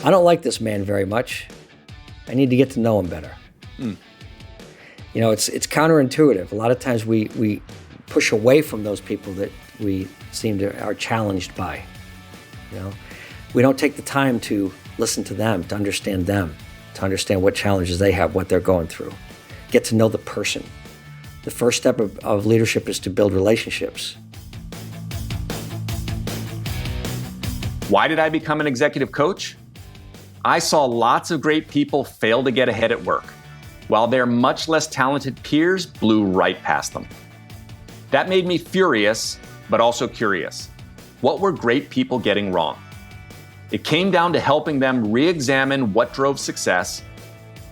I don't like this man very much. I need to get to know him better. You know, it's counterintuitive. A lot of times we push away from those people that we seem to are challenged by. You know, we don't take the time to listen to them, to understand what challenges they have, what they're going through. Get to know the person. The first step of leadership is to build relationships. Why did I become an executive coach? I saw lots of great people fail to get ahead at work, while their much less talented peers blew right past them. That made me furious, but also curious. What were great people getting wrong? It came down to helping them re-examine what drove success,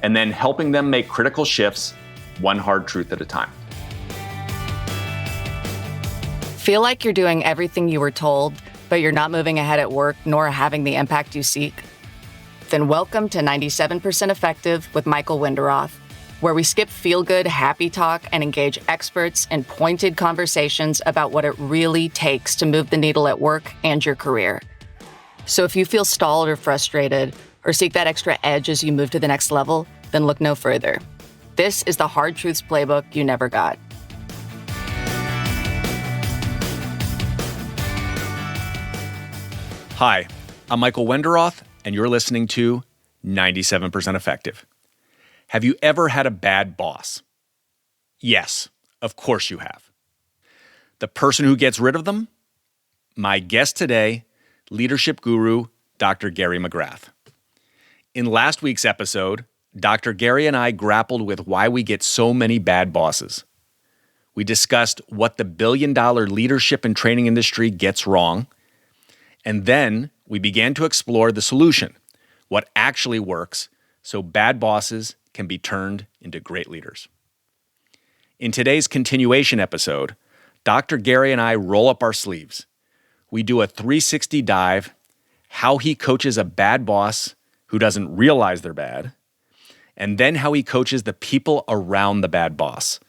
and then helping them make critical shifts, one hard truth at a time. Feel like you're doing everything you were told, but you're not moving ahead at work nor having the impact you seek? Then welcome to 97% Effective with Michael Winderoth, where we skip feel-good, happy talk and engage experts in pointed conversations about what it really takes to move the needle at work and your career. So if you feel stalled or frustrated, or seek that extra edge as you move to the next level, then look no further. This is the Hard Truths Playbook you never got. Hi, I'm Michael Winderoth, and you're listening to 97% Effective. Have you ever had a bad boss? Yes, of course you have. The person who gets rid of them? My guest today, leadership guru, Dr. Gary McGrath. In last week's episode, Dr. Gary and I grappled with why we get so many bad bosses. We discussed what the billion-dollar leadership and training industry gets wrong, and then we began to explore the solution, what actually works, so bad bosses can be turned into great leaders. In today's continuation episode, Dr. Gary and I roll up our sleeves. We do a 360 dive, how he coaches a bad boss who doesn't realize they're bad, and then how he coaches the people around the bad boss,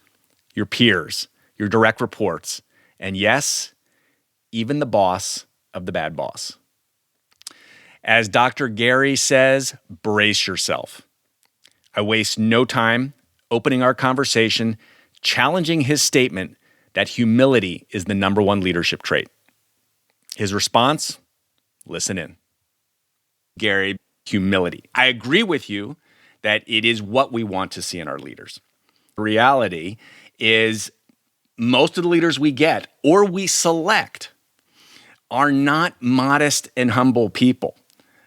your peers, your direct reports, and yes, even the boss of the bad boss. As Dr. Gary says, brace yourself. I waste no time opening our conversation, challenging his statement that humility is the number one leadership trait. His response? Listen in. Gary, humility. I agree with you that it is what we want to see in our leaders. The reality is most of the leaders we get or we select are not modest and humble people.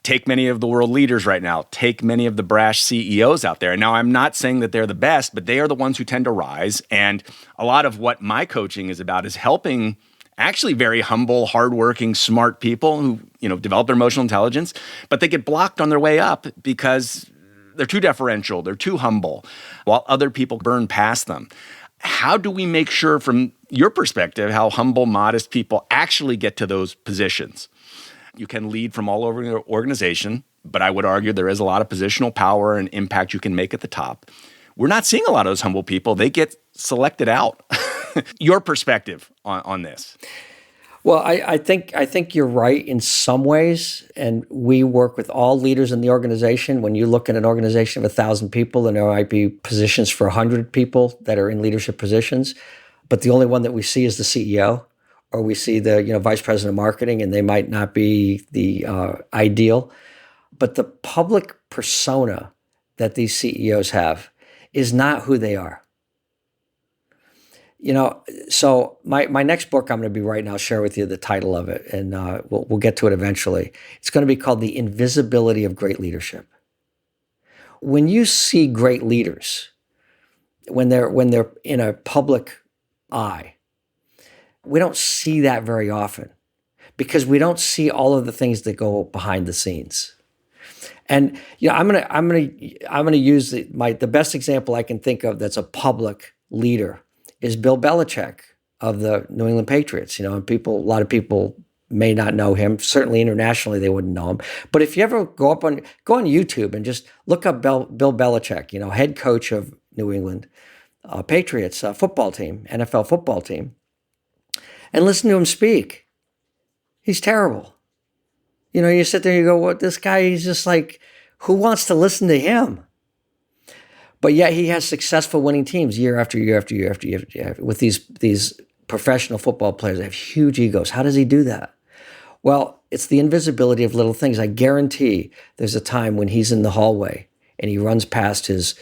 Take many of the world leaders right now. Take many of the brash CEOs out there. Now, I'm not saying that they're the best, but they are the ones who tend to rise. And a lot of what my coaching is about is helping actually very humble, hardworking, smart people who, develop their emotional intelligence, but they get blocked on their way up because they're too deferential, they're too humble, while other people burn past them. How do we make sure, from your perspective, how humble, modest people actually get to those positions? You can lead from all over your organization, but I would argue there is a lot of positional power and impact you can make at the top. We're not seeing a lot of those humble people. They get selected out. Your perspective on this? Well, I think you're right in some ways, and we work with all leaders in the organization. When you look at an organization of 1,000 people, and there might be positions for 100 people that are in leadership positions, but the only one that we see is the CEO, or we see the vice president of marketing, and they might not be the ideal. But the public persona that these CEOs have is not who they are. So my next book I'm going to be writing, I'll share with you the title of it, and we'll get to it eventually. It's going to be called The Invisibility of Great Leadership. When you see great leaders, when they're in a public eye, we don't see that very often because we don't see all of the things that go behind the scenes. And I'm gonna use the best example I can think of that's a public leader is Bill Belichick of the New England Patriots. And a lot of people may not know him. Certainly internationally, they wouldn't know him. But if you ever go on YouTube and just look up Bill Belichick, head coach of New England Patriots football team, NFL football team, and listen to him speak, he's terrible. You sit there and you go, well, this guy, he's just like, who wants to listen to him? But yet he has successful winning teams year after year after year after year after year with these professional football players that have huge egos. How does he do that? Well, it's the invisibility of little things. I guarantee there's a time when he's in the hallway and he runs past his,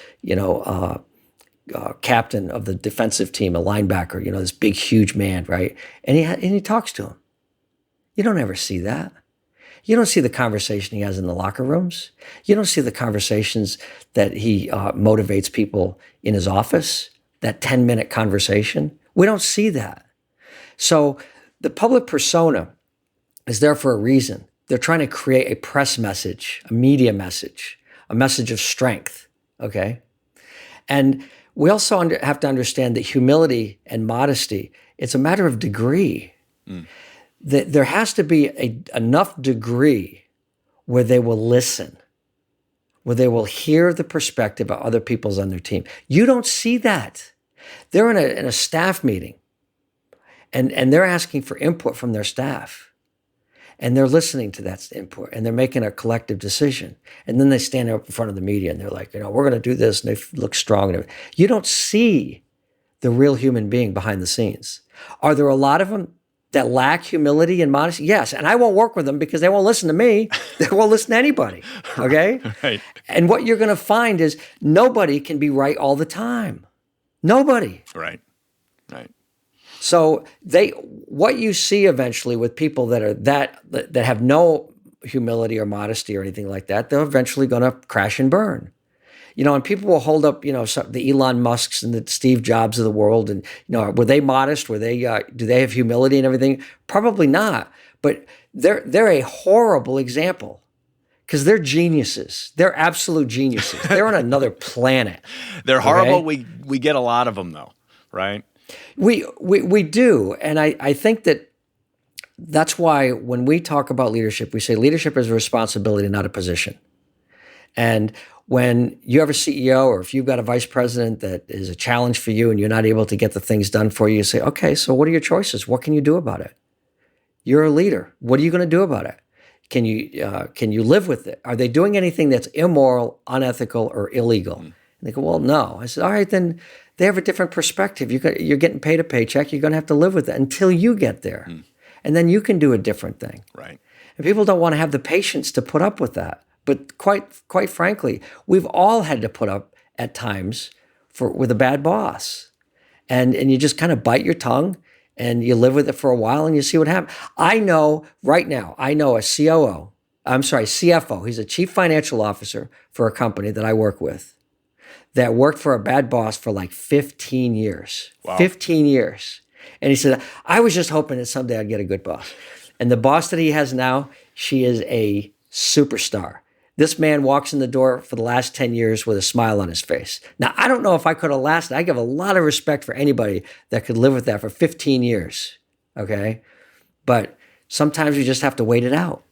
captain of the defensive team, a linebacker, this big, huge man, right? And he talks to him. You don't ever see that. You don't see the conversation he has in the locker rooms. You don't see the conversations that he motivates people in his office, that 10-minute conversation. We don't see that. So the public persona is there for a reason. They're trying to create a press message, a media message, a message of strength, okay? And we also have to understand that humility and modesty, it's a matter of degree. There has to be enough degree where they will listen, where they will hear the perspective of other people's on their team. You don't see that. They're in a staff meeting, and they're asking for input from their staff. And they're listening to that input, and they're making a collective decision. And then they stand up in front of the media, and they're like, we're going to do this, and they look strong. You don't see the real human being behind the scenes. Are there a lot of them that lack humility and modesty? Yes, and I won't work with them because they won't listen to me. They won't listen to anybody, okay? Right. And what you're going to find is nobody can be right all the time. Nobody. Right. So what you see eventually with people that are that have no humility or modesty or anything like that, they're eventually going to crash and burn. And people will hold up, the Elon Musks and the Steve Jobs of the world, and were they modest? Were they? Do they have humility and everything? Probably not. But they're a horrible example because they're geniuses. They're absolute geniuses. They're on another planet. They're horrible. Okay? We get a lot of them though, right? We do, and I think that's why when we talk about leadership, we say leadership is a responsibility, not a position. And when you have a CEO, or if you've got a vice president that is a challenge for you and you're not able to get the things done for you, you say, okay, so what are your choices? What can you do about it? You're a leader. What are you going to do about it? Can you live with it? Are they doing anything that's immoral, unethical, or illegal? And they go, well, no. I said, all right, then they have a different perspective. You're getting paid a paycheck. You're going to have to live with it until you get there. And then you can do a different thing. Right. And people don't want to have the patience to put up with that. But quite frankly, we've all had to put up at times with a bad boss. And you just kind of bite your tongue and you live with it for a while and you see what happens. I know right now, a CFO. He's a chief financial officer for a company that I work with that worked for a bad boss for like 15 years. Wow. 15 years. And he said, I was just hoping that someday I'd get a good boss. And the boss that he has now, she is a superstar. This man walks in the door for the last 10 years with a smile on his face. Now, I don't know if I could have lasted. I give a lot of respect for anybody that could live with that for 15 years, okay? But sometimes you just have to wait it out.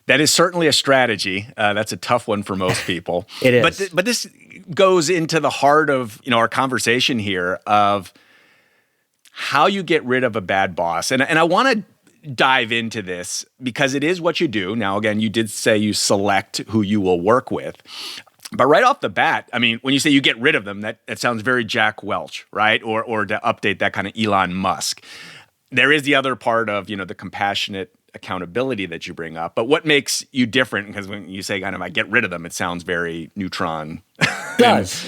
That is certainly a strategy. That's a tough one for most people. It is. But this goes into the heart of our conversation here of how you get rid of a bad boss. And I want to dive into this because it is what you do. Now, again, you did say you select who you will work with. But right off the bat, I mean, when you say you get rid of them, that sounds very Jack Welch, right? Or to update that kind of Elon Musk. There is the other part of, the compassionate accountability that you bring up. But what makes you different? Because when you say kind of I get rid of them, it sounds very neutron. It does.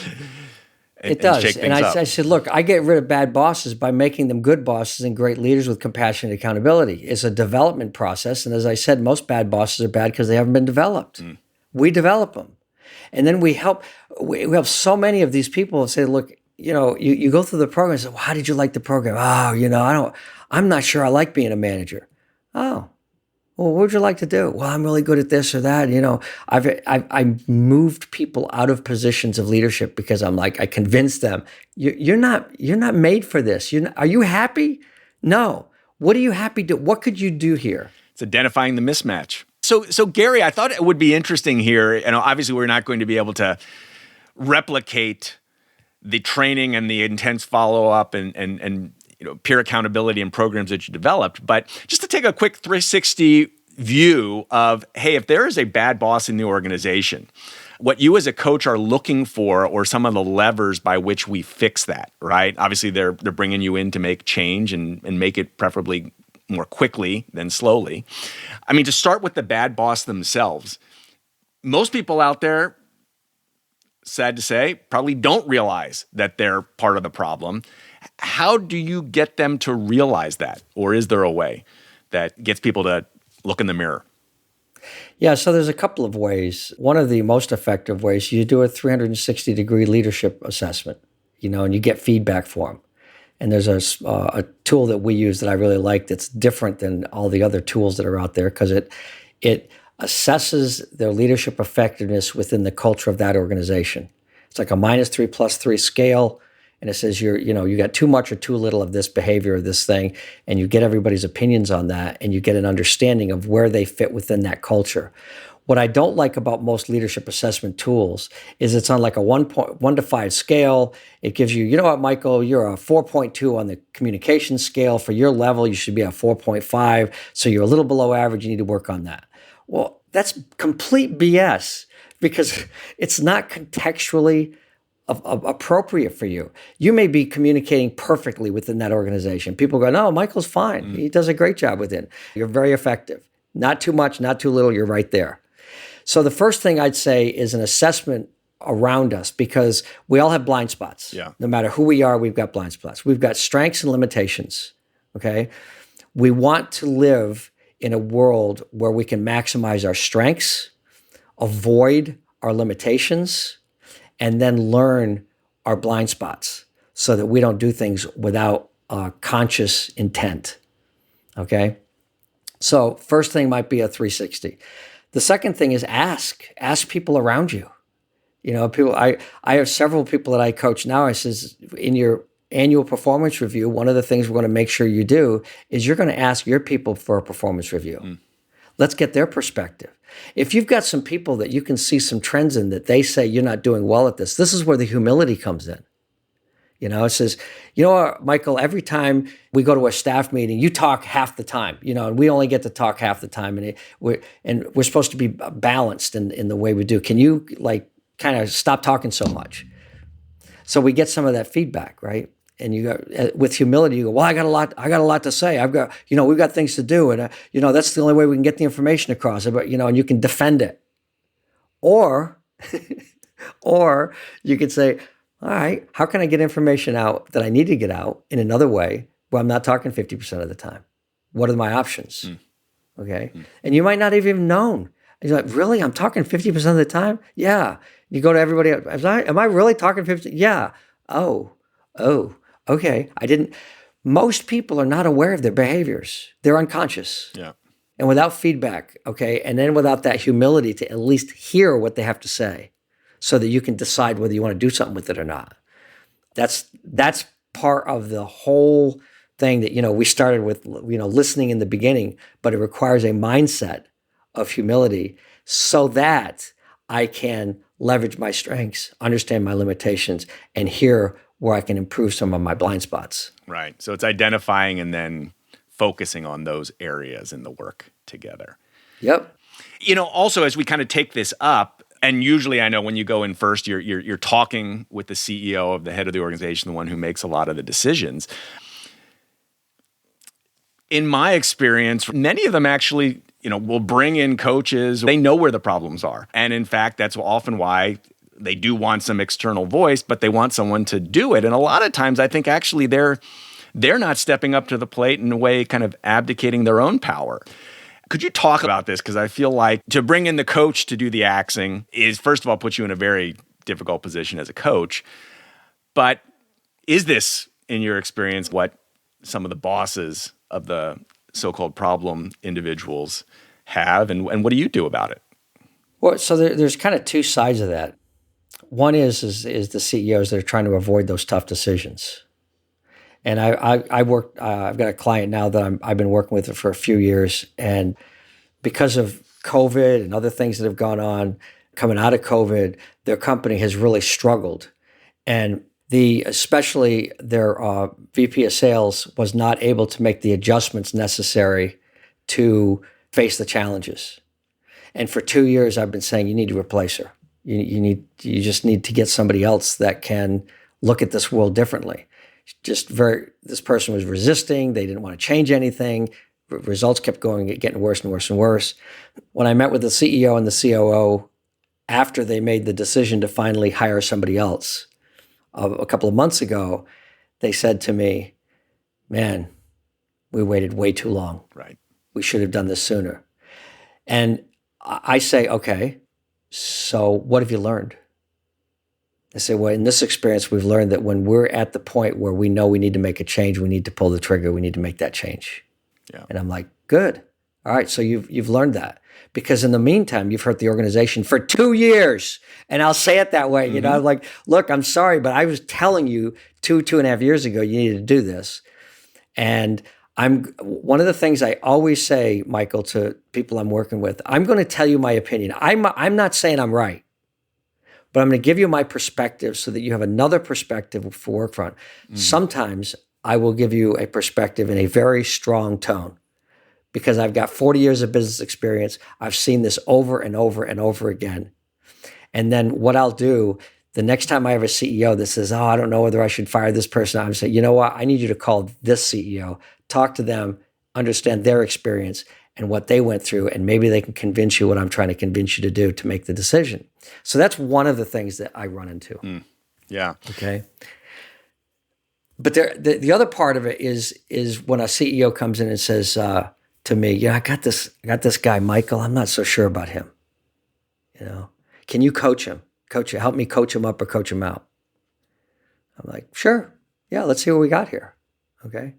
It does. And I said, look, I get rid of bad bosses by making them good bosses and great leaders with compassionate accountability. It's a development process. And as I said, most bad bosses are bad because they haven't been developed. We develop them. And then we help so many of these people say, look, you go through the program and say, well, how did you like the program? Oh, I'm not sure I like being a manager. Oh, well, what would you like to do? Well, I'm really good at this or that. I've moved people out of positions of leadership because I'm like, I convinced them, you're not made for this. Are you happy? No. What are you happy to? What could you do here? It's identifying the mismatch. So Gary, I thought it would be interesting here. Obviously, we're not going to be able to replicate the training and the intense follow-up and peer accountability and programs that you developed. But just to take a quick 360 view of, hey, if there is a bad boss in the organization, what you as a coach are looking for, or some of the levers by which we fix that, right? Obviously, they're bringing you in to make change and make it preferably more quickly than slowly. I mean, to start with the bad boss themselves, most people out there, sad to say, probably don't realize that they're part of the problem. How do you get them to realize that? Or is there a way that gets people to look in the mirror? Yeah, so there's a couple of ways. One of the most effective ways, you do a 360-degree leadership assessment, and you get feedback for them. And there's a tool that we use that I really like that's different than all the other tools that are out there, because it assesses their leadership effectiveness within the culture of that organization. It's like a -3 +3 scale, and it says you got too much or too little of this behavior or this thing, and you get everybody's opinions on that, and you get an understanding of where they fit within that culture. What I don't like about most leadership assessment tools is it's on like a 1 to 5 scale. It gives you, what, Michael, you're a 4.2 on the communication scale. For your level, you should be a 4.5. So you're a little below average. You need to work on that. Well, that's complete BS, because it's not contextually appropriate for you. You may be communicating perfectly within that organization. People go, no, Michael's fine. He does a great job within. You're very effective. Not too much, not too little. You're right there. So the first thing I'd say is an assessment around us, because we all have blind spots. Yeah. No matter who we are, we've got blind spots. We've got strengths and limitations, okay? We want to live in a world where we can maximize our strengths, avoid our limitations, and then learn our blind spots so that we don't do things without conscious intent, okay? So first thing might be a 360. The second thing is ask people around you. People. I have several people that I coach now. I says, in your annual performance review, one of the things we're going to make sure you do is you're going to ask your people for a performance review. Let's get their perspective. If you've got some people that you can see some trends in that they say you're not doing well at this is where the humility comes in. It says, what, Michael, every time we go to a staff meeting, you talk half the time, and we only get to talk half the time. And we're supposed to be balanced in the way we do. Can you kind of stop talking so much? So we get some of that feedback, right? And you go, with humility, you go, well, I got a lot to say. I've got, we've got things to do. And, that's the only way we can get the information across. But, and you can defend it. Or you could say, all right, how can I get information out that I need to get out in another way where I'm not talking 50% of the time? What are my options? Okay. And you might not have even known. And you're like, really? I'm talking 50% of the time? Yeah. You go to everybody else. Am I really talking 50? Yeah. Oh, okay. Most people are not aware of their behaviors. They're unconscious. Yeah. And without feedback, okay, and then without that humility to at least hear what they have to say, so that you can decide whether you want to do something with it or not. That's part of the whole thing that, we started with, listening in the beginning, but it requires a mindset of humility so that I can leverage my strengths, understand my limitations, and hear where I can improve some of my blind spots. Right. So it's identifying and then focusing on those areas in the work together. Yep. Also, as we kind of take this up, and usually I know when you go in first, you're talking with the CEO of the head of the organization, the one who makes a lot of the decisions. In my experience, many of them actually, will bring in coaches. They know where the problems are. And in fact, that's often why they do want some external voice, but they want someone to do it. And a lot of times I think actually they're not stepping up to the plate in a way, kind of abdicating their own power. Could you talk about this? Because I feel like to bring in the coach to do the axing is, first of all, put you in a very difficult position as a coach. But is this, in your experience, what some of the bosses of the so-called problem individuals have? And what do you do about it? Well, so there's kind of two sides of that. One is the CEOs that are trying to avoid those tough decisions. And I work. I've got a client now that I've been working with for a few years, and because of COVID and other things that have gone on, coming out of COVID, their company has really struggled, and especially their VP of sales was not able to make the adjustments necessary to face the challenges. And for 2 years, I've been saying, you need to replace her. You just need to get somebody else that can look at this world differently. This person was resisting. They didn't want to change anything. Results kept getting worse and worse and worse. When I met with the CEO and the COO, after they made the decision to finally hire somebody else a couple of months ago, they said to me, man, we waited way too long. Right. We should have done this sooner. And I say, okay, so what have you learned? I say, well, in this experience, we've learned that when we're at the point where we know we need to make a change, we need to pull the trigger, we need to make that change. Yeah. And I'm like, good. All right, so you've learned that. Because in the meantime, you've hurt the organization for 2 years. And I'll say it that way. You know, I'm like, look, I'm sorry, but I was telling you 2.5 years ago, you needed to do this. And one of the things I always say, Michael, to people I'm working with, I'm going to tell you my opinion. I'm not saying I'm right, but I'm going to give you my perspective so that you have another perspective for work front. Sometimes I will give you a perspective in a very strong tone because I've got 40 years of business experience. I've seen this over and over and over again. And then what I'll do, the next time I have a CEO that says, I don't know whether I should fire this person, I'm saying, you know what? I need you to call this CEO, talk to them, understand their experience and what they went through, and maybe they can convince you what I'm trying to convince you to do to make the decision. So that's one of the things that I run into. Yeah. Okay. But the other part of it is when a CEO comes in and says to me, yeah, I got this guy, Michael. I'm not so sure about him. You know, can you coach him? Help me coach him up or coach him out. I'm like, sure. Yeah, let's see what we got here. Okay.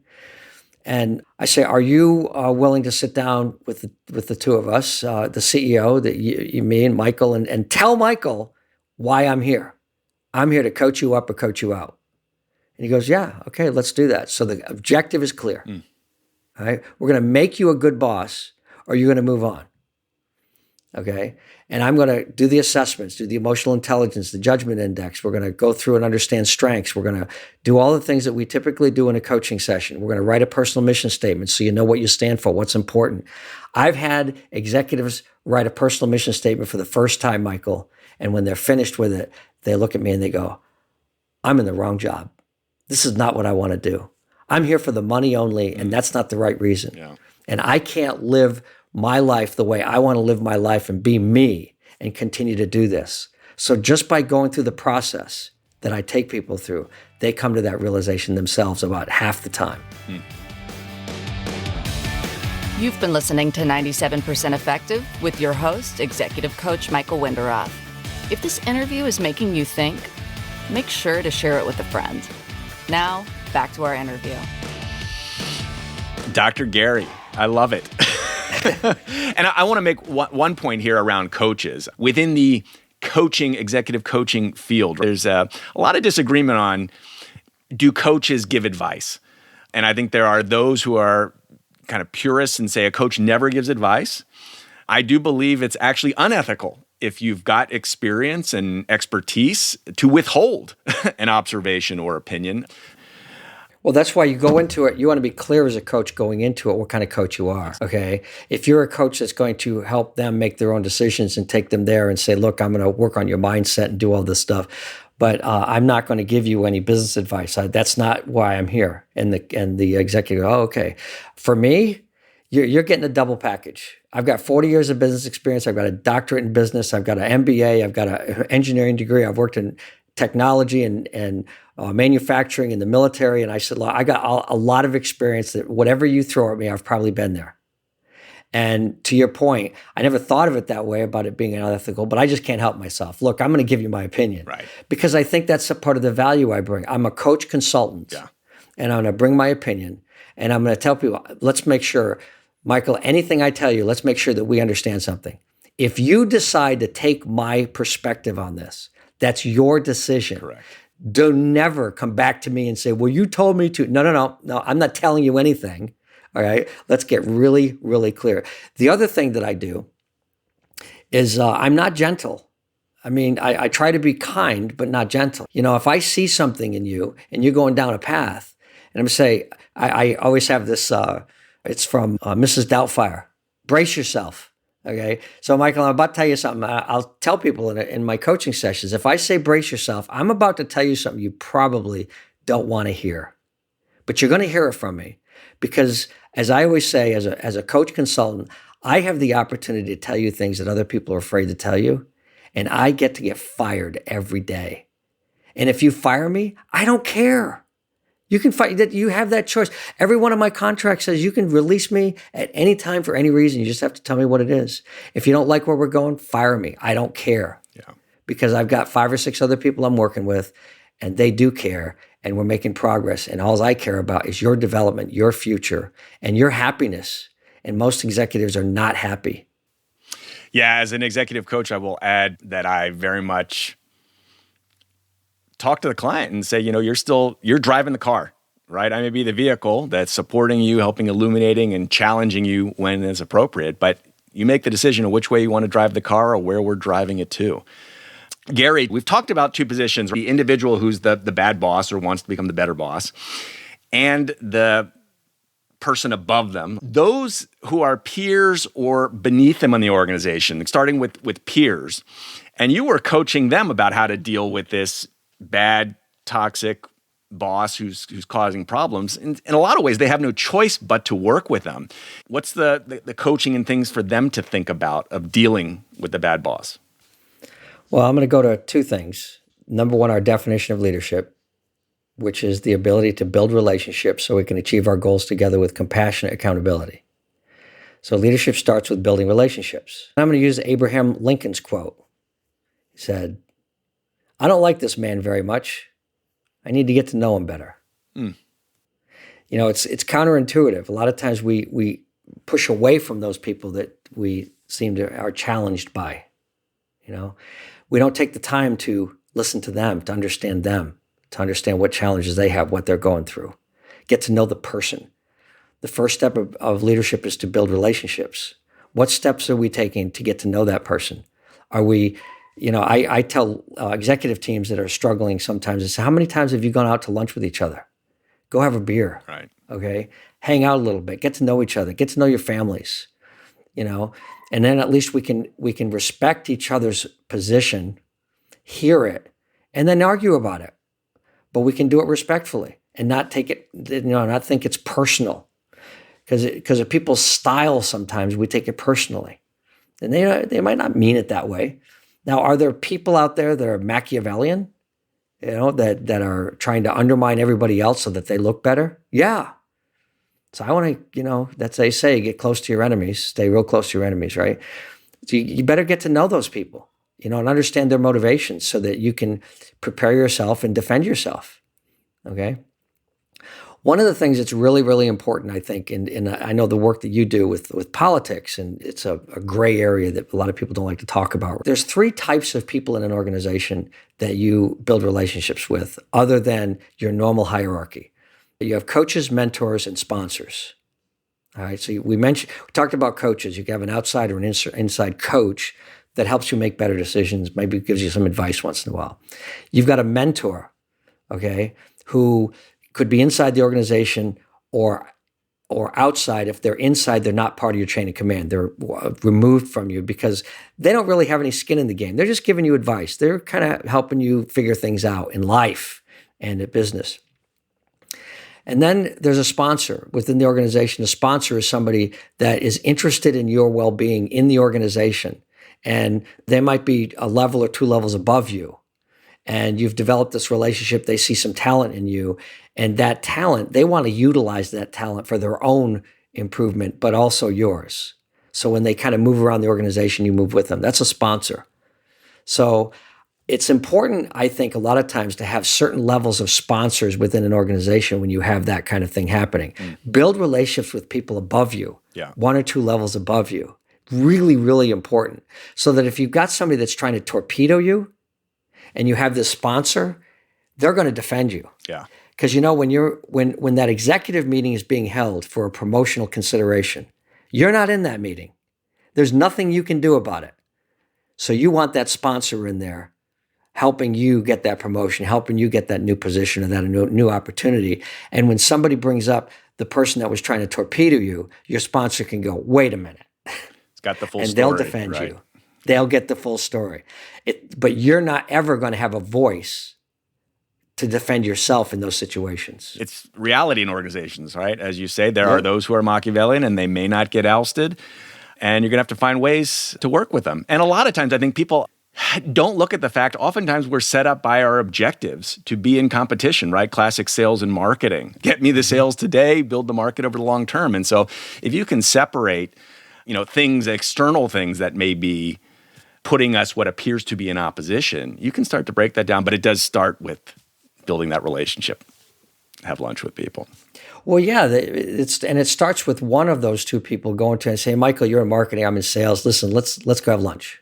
And I say, are you willing to sit down with the two of us, the CEO, me and Michael, and tell Michael why I'm here? I'm here to coach you up or coach you out. And he goes, yeah, okay, let's do that. So the objective is clear. All right, we're going to make you a good boss, or you're going to move on. Okay, and I'm going to do the assessments, do the emotional intelligence, the judgment index. We're going to go through and understand strengths. We're going to do all the things that we typically do in a coaching session. We're going to write a personal mission statement so you know what you stand for, what's important. I've had executives write a personal mission statement for the first time, Michael, and when they're finished with it, they look at me and they go, I'm in the wrong job. This is not what I want to do. I'm here for the money only, and that's not the right reason. Yeah. And I can't live my life the way I want to live my life and be me and continue to do this. So just by going through the process that I take people through, they come to that realization themselves about half the time. You've been listening to 97% Effective with your host, Executive Coach Michael Wenderoth. If this interview is making you think, make sure to share it with a friend. Now, back to our interview. Dr. Gary, I love it. And I want to make one point here around coaches. Within the executive coaching field, there's a lot of disagreement on, do coaches give advice? And I think there are those who are kind of purists and say a coach never gives advice. I do believe it's actually unethical if you've got experience and expertise to withhold an observation or opinion. Well, that's why you go into it. You want to be clear as a coach going into it, what kind of coach you are, okay? If you're a coach that's going to help them make their own decisions and take them there and say, look, I'm going to work on your mindset and do all this stuff, but I'm not going to give you any business advice. That's not why I'm here. And the executive, okay. For me, you're getting a double package. I've got 40 years of business experience. I've got a doctorate in business. I've got an MBA. I've got an engineering degree. I've worked in technology and manufacturing in the military. And I said, I got a lot of experience that whatever you throw at me, I've probably been there. And to your point, I never thought of it that way about it being unethical, but I just can't help myself. Look, I'm going to give you my opinion. Right. Because I think that's a part of the value I bring. I'm a coach consultant. Yeah. And I'm going to bring my opinion. And I'm going to tell people, let's make sure, Michael, anything I tell you, let's make sure that we understand something. If you decide to take my perspective on this, that's your decision. Correct. Don't never come back to me and say, well, you told me to. No, I'm not telling you anything. All right. Let's get really, really clear. The other thing that I do is I'm not gentle. I mean, I try to be kind, but not gentle. You know, if I see something in you and you're going down a path, and I'm going to say, I always have this, it's from Mrs. Doubtfire, brace yourself. Okay. So Michael, I'm about to tell you something. I'll tell people in my coaching sessions, if I say brace yourself, I'm about to tell you something you probably don't want to hear, but you're going to hear it from me because as I always say, as a coach consultant, I have the opportunity to tell you things that other people are afraid to tell you. And I get to get fired every day. And if you fire me, I don't care. You can fight that. You have that choice. Every one of my contracts says you can release me at any time for any reason. You just have to tell me what it is. If you don't like where we're going, fire me. I don't care. Yeah. Because I've got 5 or 6 other people I'm working with and they do care and we're making progress. And all I care about is your development, your future, and your happiness. And most executives are not happy. Yeah, as an executive coach, I will add that I very much talk to the client and say, you know, you're driving the car, right? I may be the vehicle that's supporting you, helping, illuminating, and challenging you when it's appropriate, but you make the decision of which way you want to drive the car or where we're driving it to. Gary, we've talked about 2 positions, the individual who's the bad boss or wants to become the better boss, and the person above them, those who are peers or beneath them in the organization, starting with peers. And you were coaching them about how to deal with this bad, toxic boss who's causing problems. In a lot of ways, they have no choice but to work with them. What's the coaching and things for them to think about of dealing with the bad boss? Well, I'm going to go to 2 things. Number 1, our definition of leadership, which is the ability to build relationships so we can achieve our goals together with compassionate accountability. So leadership starts with building relationships. I'm going to use Abraham Lincoln's quote. He said, "I don't like this man very much. I need to get to know him better." You know, it's counterintuitive. A lot of times we push away from those people that we seem to are challenged by. You know, we don't take the time to listen to them, to understand them, to understand what challenges they have, what they're going through. Get to know the person. The first step of leadership is to build relationships. What steps are we taking to get to know that person? Are we, you know, I tell executive teams that are struggling sometimes, I say, how many times have you gone out to lunch with each other? Go have a beer. Right. Okay. Hang out a little bit, get to know each other, get to know your families, you know, and then at least we can respect each other's position, hear it, and then argue about it. But we can do it respectfully and not take it, you know, not think it's personal. Because of people's style, sometimes we take it personally. And they might not mean it that way. Now, are there people out there that are Machiavellian, you know, that are trying to undermine everybody else so that they look better? Yeah. So I want to, you know, that's they say, get close to your enemies, stay real close to your enemies, right? So you better get to know those people, you know, and understand their motivations so that you can prepare yourself and defend yourself, okay? One of the things that's really, really important, I think, and I know the work that you do with politics, and it's a gray area that a lot of people don't like to talk about. There's 3 types of people in an organization that you build relationships with other than your normal hierarchy. You have coaches, mentors, and sponsors. All right, so we talked about coaches. You can have an outside or an inside coach that helps you make better decisions, maybe gives you some advice once in a while. You've got a mentor, okay, who could be inside the organization or outside. If they're inside, they're not part of your chain of command. They're removed from you because they don't really have any skin in the game. They're just giving you advice. They're kind of helping you figure things out in life and in business. And then there's a sponsor within the organization. A sponsor is somebody that is interested in your well-being in the organization. And they might be a level or 2 levels above you. And you've developed this relationship. They see some talent in you. And that talent, they want to utilize that talent for their own improvement, but also yours. So when they kind of move around the organization, you move with them. That's a sponsor. So it's important, I think, a lot of times to have certain levels of sponsors within an organization when you have that kind of thing happening. Build relationships with people above you, 1 or 2 levels above you. Really, really important. So that if you've got somebody that's trying to torpedo you and you have this sponsor, they're going to defend you. Yeah. Because you know, when that executive meeting is being held for a promotional consideration, you're not in that meeting. There's nothing you can do about it. So you want that sponsor in there helping you get that promotion, helping you get that new position or that new opportunity. And when somebody brings up the person that was trying to torpedo you, your sponsor can go, wait a minute. It's got the full and story. They'll defend you. They'll get the full story. But you're not ever going to have a voice to defend yourself in those situations. It's reality in organizations, right? As you say, there are those who are Machiavellian and they may not get ousted. And you're going to have to find ways to work with them. And a lot of times I think people don't look at the fact, oftentimes we're set up by our objectives to be in competition, right? Classic sales and marketing. Get me the sales today, build the market over the long term. And so if you can separate, things, external things that may be putting us what appears to be in opposition, you can start to break that down. But it does start with building that relationship. Have lunch with people. Well, yeah, it starts with one of those two people going to and say, Michael, you're in marketing, I'm in sales. Listen, let's go have lunch.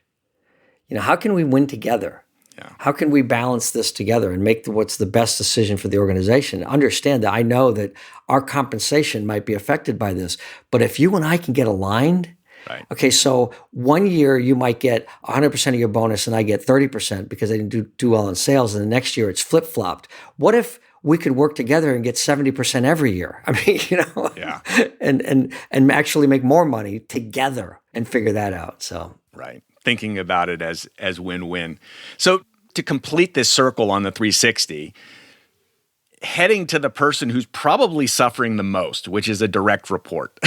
How can we win together? Yeah. How can we balance this together and make what's the best decision for the organization? Understand that I know that our compensation might be affected by this, but if you and I can get aligned, right. Okay, so 1 year you might get 100% of your bonus and I get 30% because I didn't do well in sales, and the next year it's flip-flopped. What if we could work together and get 70% every year? I mean, yeah. and actually make more money together and figure that out. So right. Thinking about it as win-win. So to complete this circle on the 360, heading to the person who's probably suffering the most, which is a direct report,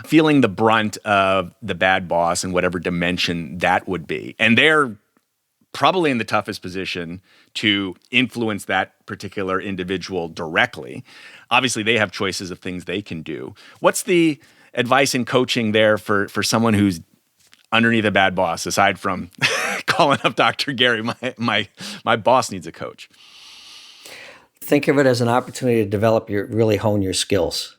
feeling the brunt of the bad boss and whatever dimension that would be. And they're probably in the toughest position to influence that particular individual directly. Obviously, they have choices of things they can do. What's the advice and coaching there for someone who's underneath a bad boss, aside from calling up Dr. Gary, my boss needs a coach? Think of it as an opportunity to really hone your skills.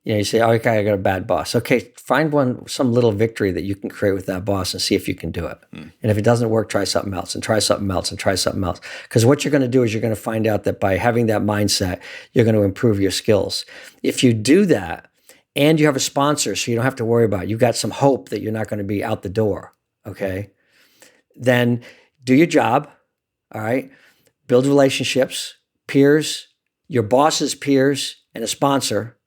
You say, okay, I got a bad boss. Okay, find some little victory that you can create with that boss and see if you can do it. And if it doesn't work, try something else and try something else and try something else. Because what you're going to do is you're going to find out that by having that mindset, you're going to improve your skills. If you do that, and you have a sponsor, so you don't have to worry about it. You've got some hope that you're not going to be out the door, okay? Then do your job, all right? Build relationships, peers, your boss's peers, and a sponsor.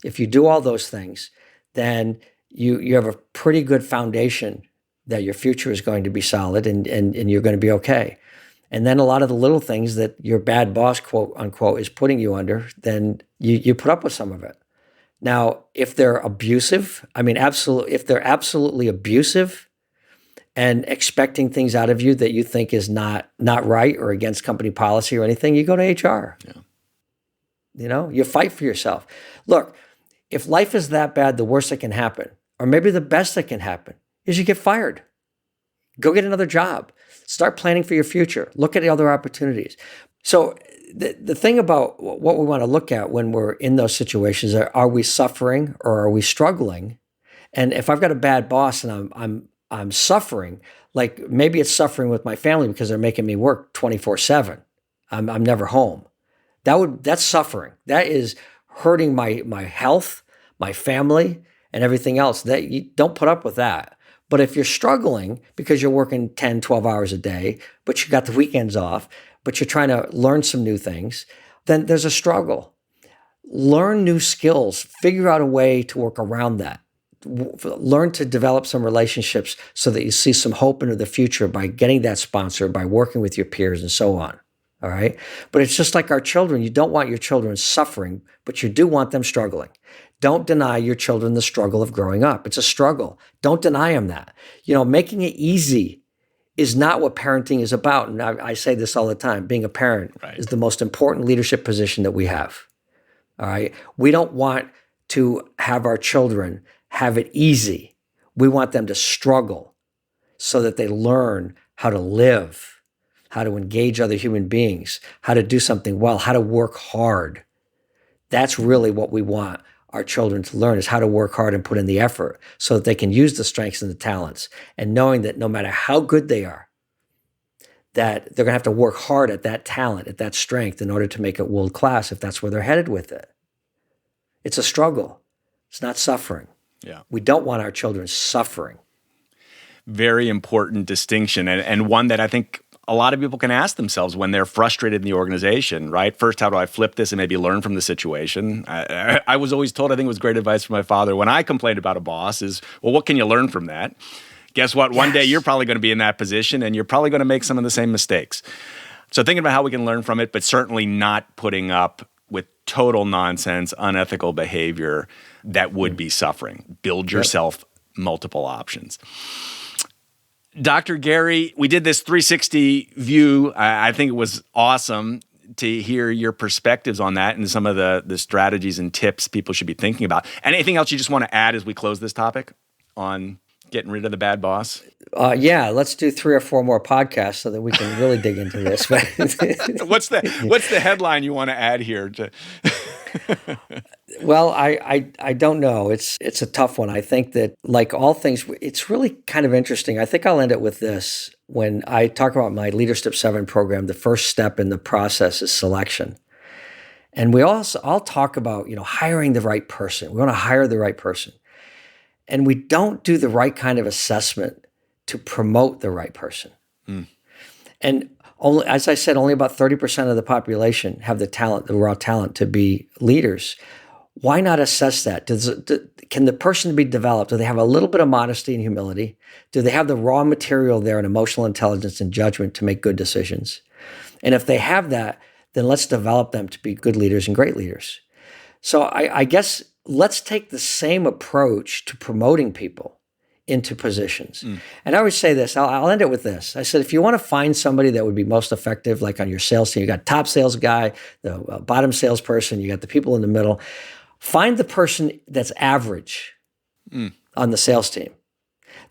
If you do all those things, then you have a pretty good foundation that your future is going to be solid and you're going to be okay. And then a lot of the little things that your bad boss, quote unquote, is putting you under, then you put up with some of it. Now, if they're abusive, if they're absolutely abusive and expecting things out of you that you think is not right or against company policy or anything, you go to HR. Yeah. You fight for yourself. Look, if life is that bad, the worst that can happen, or maybe the best that can happen, is you get fired. Go get another job. Start planning for your future. Look at the other opportunities. So the thing about what we want to look at when we're in those situations are we suffering or are we struggling? And if I've got a bad boss and I'm suffering, like maybe it's suffering with my family because they're making me work 24/7. I'm never home. That's suffering. That is hurting my health, my family, and everything else. That you don't put up with that. But if you're struggling because you're working 10, 12 hours a day, but you got the weekends off, but you're trying to learn some new things, then there's a struggle. Learn new skills. Figure out a way to work around that. Learn to develop some relationships so that you see some hope into the future by getting that sponsor, by working with your peers and so on. All right. But it's just like our children. You don't want your children suffering, but you do want them struggling. Don't deny your children the struggle of growing up. It's a struggle. Don't deny them that. Making it easy is not what parenting is about. And I say this all the time. Being a parent is the most important leadership position that we have. All right. We don't want to have our children have it easy. We want them to struggle so that they learn how to live, how to engage other human beings, how to do something well, how to work hard. That's really what we want our children to learn, is how to work hard and put in the effort so that they can use the strengths and the talents, and knowing that no matter how good they are, that they're going to have to work hard at that talent, at that strength in order to make it world class if that's where they're headed with it. It's a struggle. It's not suffering. Yeah. We don't want our children suffering. Very important distinction, and one that I think a lot of people can ask themselves when they're frustrated in the organization, right? First, how do I flip this and maybe learn from the situation? I was always told, I think it was great advice from my father when I complained about a boss is, well, what can you learn from that? Guess what? One day you're probably going to be in that position and you're probably going to make some of the same mistakes. So thinking about how we can learn from it, but certainly not putting up with total nonsense, unethical behavior that would be suffering. Build yourself multiple options. Dr. Gary, we did this 360 view. I think it was awesome to hear your perspectives on that and some of the strategies and tips people should be thinking about. Anything else you just want to add as we close this topic on getting rid of the bad boss? Yeah, let's do 3 or 4 more podcasts so that we can really dig into this. What's the headline you want to add here? Well, I don't know. It's a tough one. I think that, like all things, it's really kind of interesting. I think I'll end it with this. When I talk about my Leadership 7 program, the first step in the process is selection. And we all talk about, hiring the right person. We want to hire the right person. And we don't do the right kind of assessment to promote the right person. And only, as I said, only about 30% of the population have the talent, the raw talent to be leaders. Why not assess that? Can the person be developed? Do they have a little bit of modesty and humility? Do they have the raw material there and emotional intelligence and judgment to make good decisions? And if they have that, then let's develop them to be good leaders and great leaders. So I guess let's take the same approach to promoting people into positions. And I always say this, I'll end it with this. I said, if you want to find somebody that would be most effective, like on your sales team, you got top sales guy, the bottom salesperson, you got the people in the middle, find the person that's average on the sales team,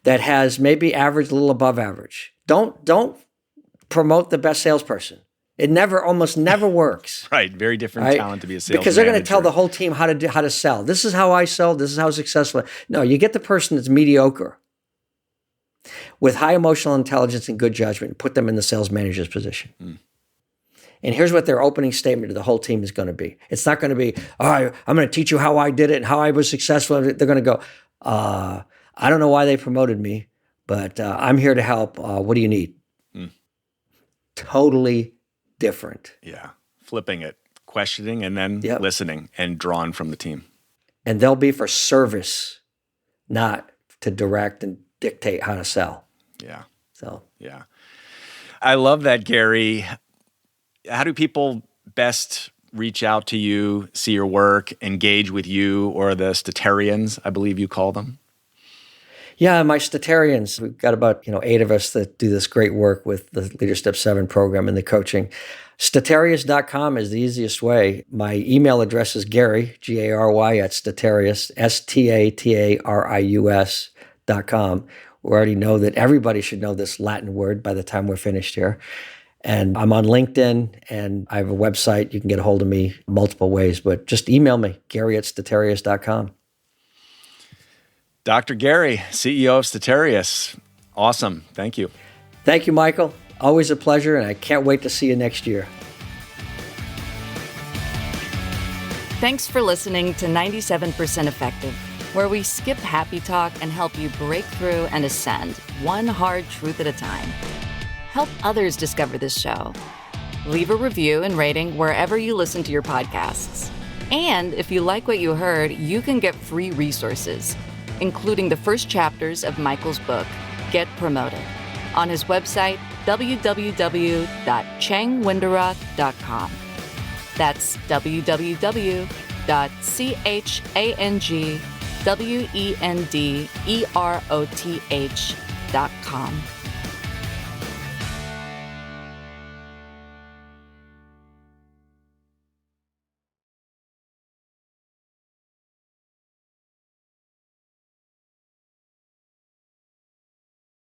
that has maybe average, a little above average. Don't promote the best salesperson. It almost never works. Right, very different talent to be a sales because they're going to manager. tell the whole team how to sell. This is how I sell. This is how successful. No, you get the person that's mediocre with high emotional intelligence and good judgment and put them in the sales manager's position. And here's what their opening statement to the whole team is going to be. It's not going to be, I'm going to teach you how I did it and how I was successful. They're going to go, I don't know why they promoted me, but I'm here to help. What do you need? Totally different. Yeah. Flipping it, questioning, and then listening and drawing from the team. And they'll be for service, not to direct and dictate how to sell. Yeah. So. Yeah. I love that, Gary. How do people best reach out to you, see your work, engage with you or the Statarians, I believe you call them? Yeah, my Statarians, we've got about 8 of us that do this great work with the Leadership 7 program and the coaching. Statarius.com is the easiest way. My email address is Gary, Gary, at Statarius, Statarius.com. We already know that everybody should know this Latin word by the time we're finished here. And I'm on LinkedIn, and I have a website. You can get a hold of me multiple ways, but just email me, Gary at Statarius.com. Dr. Gary, CEO of Statarius. Awesome. Thank you. Thank you, Michael. Always a pleasure, and I can't wait to see you next year. Thanks for listening to 97% Effective, where we skip happy talk and help you break through and ascend one hard truth at a time. Help others discover this show. Leave a review and rating wherever you listen to your podcasts. And if you like what you heard, you can get free resources, including the first chapters of Michael's book, Get Promoted, on his website, www.changwenderoth.com. That's www.changwenderoth.com.